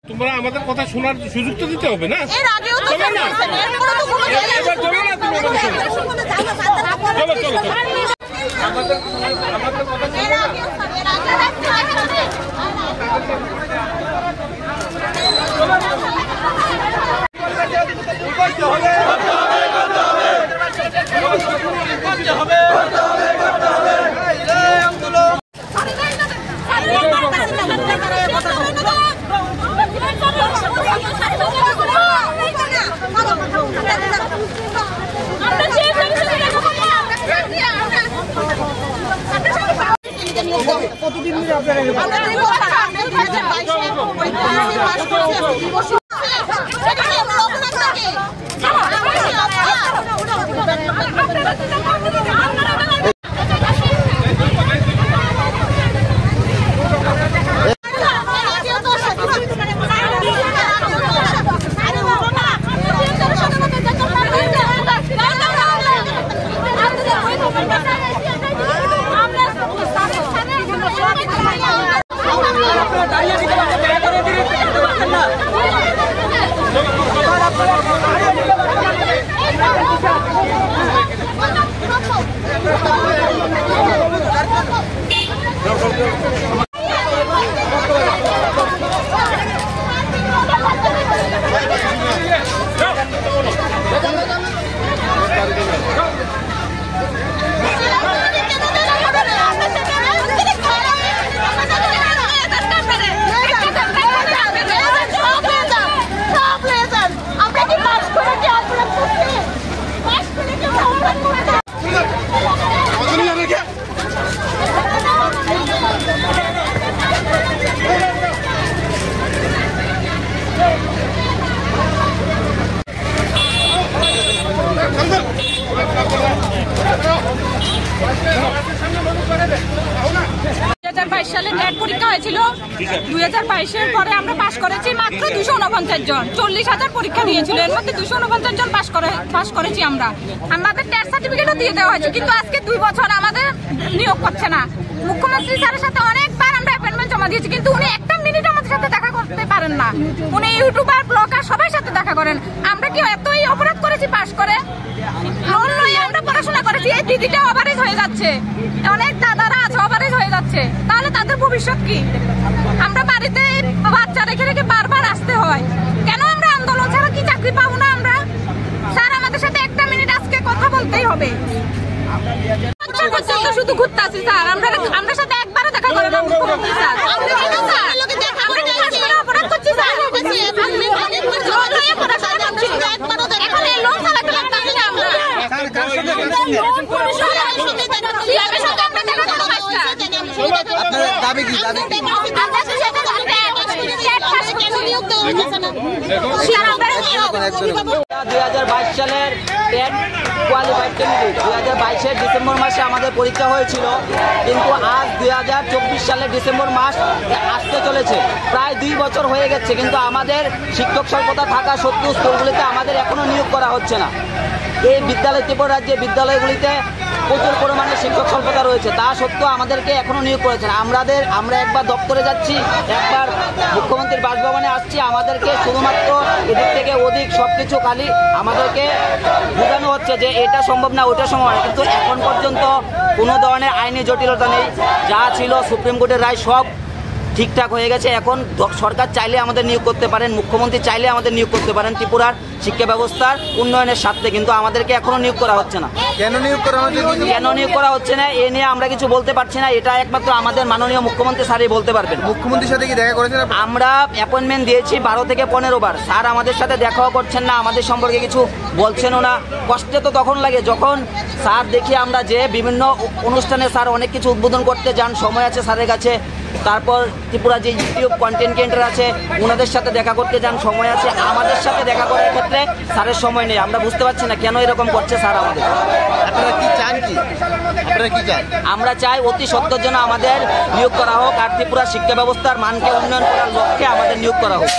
তোমরা আমাদের কথা শোনার সুযোগ তো দিতে হবে না। সালে নেট পরীক্ষা হয়েছিল 2022-এর পরে আমরা পাশ করেছি মাত্র 249 জন। 40,000 পরীক্ষা দিয়েছিল, এর মধ্যে 249 জন পাশ করেছি আমরা। আমাদের টেস্ট সার্টিফিকেটও দিয়ে দেওয়া হয়েছে, কিন্তু আজকে 2 বছর আমাদের নিয়োগ করছে না। মুখ্যমন্ত্রী স্যারের সাথে অনেকবার আমরা অ্যাপয়েন্টমেন্ট জমা দিয়েছি, কিন্তু উনি একটা মিনিট আমাদের সাথে দেখা করতে পারেন না। উনি ইউটিউবার, ব্লগার সবার সাথে দেখা করেন। আমরা কি এতই অপরাধ করেছি পাশ করে? লোন লই আমরা পড়াশোনা করেছি, এই দিদিটা ওভারেজ হয়ে যাচ্ছে, অনেক দাদারা আছে ওভারেজ হয়ে যাচ্ছে, তাহলে তাদের ভবিষ্যৎ কি? আমরা বাড়িতে বাচ্চা রেখে রেখে বারবার আসতে হয়, কেন আমরা আন্দোলন ছাড়া কি চাকরি পাবো না আমরা? স্যার আমাদের সাথে একটা মিনিট আজকে কথা বলতেই হবে। শুধু ঘুরতে আসি স্যার, আমরা সাথে একবারও দেখা করে না মুখ্যমন্ত্রী স্যার। অপরাধ করছি স্যার, দাবি কি? 2022 সালের টেট কোয়ালিফাইড ক্যান্ডিডেট 2022-এর ডিসেম্বর মাসে আমাদের পরীক্ষা হয়েছিল, কিন্তু আজ 2024 সালের ডিসেম্বর মাস আসতে চলেছে। প্রায় 2 বছর হয়ে গেছে, কিন্তু আমাদের শিক্ষক স্বল্পতা থাকা সত্ত্বেও স্কুলগুলিতে আমাদের এখনো নিয়োগ করা হচ্ছে না। এই বিদ্যালয়, ত্রিপুরা রাজ্যে বিদ্যালয়গুলিতে প্রচুর পরিমাণে শিক্ষক স্বল্পতা রয়েছে, তা সত্ত্বেও আমাদেরকে এখনো নিয়োগ করেছে না। আমরা একবার দপ্তরে যাচ্ছি, একবার মুখ্যমন্ত্রীর বাসভবনে আসছি, আমাদেরকে শুধুমাত্র এদিক থেকে ওদিক সবকিছু খালি আমাদেরকে বোঝানো হচ্ছে যে এটা সম্ভব না, ওটা সম্ভব না, কিন্তু এখন পর্যন্ত কোনো ধরনের আইনি জটিলতা নেই। যা ছিল সুপ্রিম কোর্টের রায় সব ঠিকঠাক হয়ে গেছে। এখন সরকার চাইলে আমাদের নিয়োগ করতে পারেন, মুখ্যমন্ত্রী চাইলে আমাদের নিয়োগ করতে পারেন ত্রিপুরার শিক্ষা ব্যবস্থার উন্নয়নের স্বার্থে, কিন্তু আমাদেরকে এখনো নিয়োগ করা হচ্ছে না। কেন নিয়োগ করা হচ্ছে না এ নিয়ে আমরা কিছু বলতে পারছি না, এটা একমাত্র আমাদের মাননীয় মুখ্যমন্ত্রী স্যারই বলতে পারবেন। মুখ্যমন্ত্রীর সাথে কি দেখা করেছেন? আমরা অ্যাপয়েন্টমেন্ট দিয়েছি 12 থেকে 15 বার, স্যার আমাদের সাথে দেখাও করছেন না, আমাদের সম্পর্কে কিছু বলছেনও না। কষ্টে তো তখন লাগে যখন স্যার দেখি আমরা যে বিভিন্ন অনুষ্ঠানে স্যার অনেক কিছু উদ্বোধন করতে যান, সময় আছে স্যারের কাছে। তারপর ত্রিপুরা যে ইউটিউব কন্টেন্ট ক্রিয়েটর আছে ওনাদের সাথে দেখা করতে যান, সময় আছে। আমাদের সাথে দেখা করার ক্ষেত্রে স্যারের সময় নেই। আমরা বুঝতে পারছি না কেন এরকম করছে স্যার আমাদের। আপনারা কি চান? আমরা চাই অতি সত্বর জন্য আমাদের নিয়োগ করা হোক, আর ত্রিপুরা শিক্ষা ব্যবস্থার মানকে উন্নয়ন করার লক্ষ্যে আমাদের নিয়োগ করা হোক।